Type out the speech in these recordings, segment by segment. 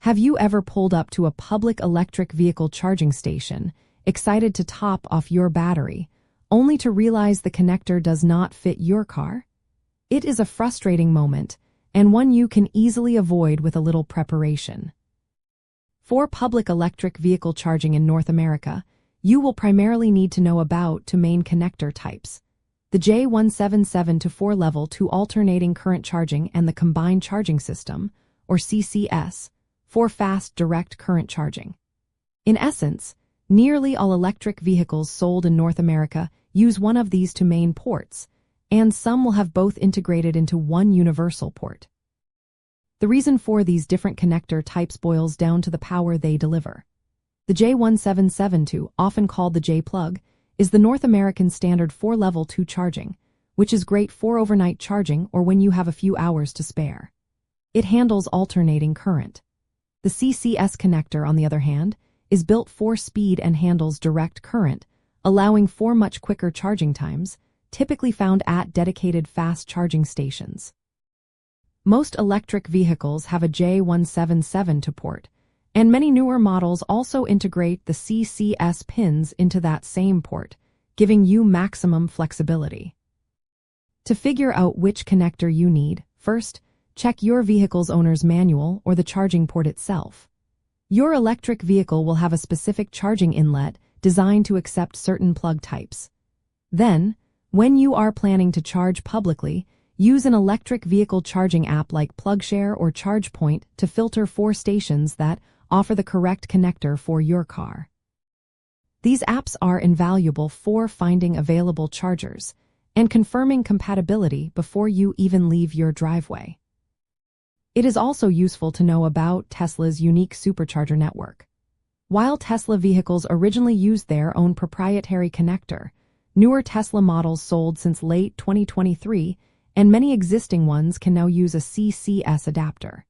Have you ever pulled up to a public electric vehicle charging station, excited to top off your battery, only to realize the connector does not fit your car? It is a frustrating moment, and one you can easily avoid with a little preparation. For public electric vehicle charging in North America, you will primarily need to know about two main connector types: the J177 to 4 level 2 alternating current charging and the combined charging system, or CCS, for fast direct current charging. In essence, nearly all electric vehicles sold in North America use one of these two main ports, and some will have both integrated into one universal port. The reason for these different connector types boils down to the power they deliver. The J1772, often called the J-plug, is the North American standard for level 2 charging, which is great for overnight charging or when you have a few hours to spare. It handles alternating current. The CCS connector, on the other hand, is built for speed and handles direct current, allowing for much quicker charging times, typically found at dedicated fast charging stations. Most electric vehicles have a J177 to port, and many newer models also integrate the CCS pins into that same port, giving you maximum flexibility. To figure out which connector you need, first, check your vehicle's owner's manual or the charging port itself. Your electric vehicle will have a specific charging inlet designed to accept certain plug types. Then, when you are planning to charge publicly, use an electric vehicle charging app like PlugShare or ChargePoint to filter for stations that offer the correct connector for your car. These apps are invaluable for finding available chargers and confirming compatibility before you even leave your driveway. It is also useful to know about Tesla's unique supercharger network. While Tesla vehicles originally used their own proprietary connector, newer Tesla models sold since late 2023 and many existing ones can now use a CCS adapter.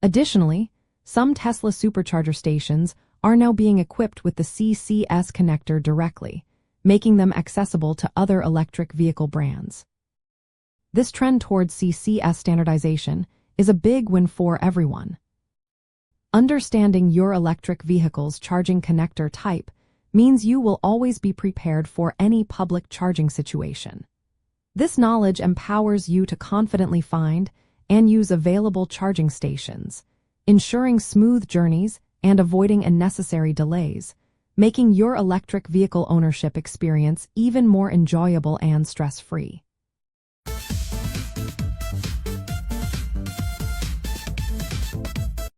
Additionally, some Tesla supercharger stations are now being equipped with the CCS connector directly, making them accessible to other electric vehicle brands. This trend towards CCS standardization is a big win for everyone. Understanding your electric vehicle's charging connector type means you will always be prepared for any public charging situation. This knowledge empowers you to confidently find and use available charging stations, ensuring smooth journeys and avoiding unnecessary delays, making your electric vehicle ownership experience even more enjoyable and stress-free.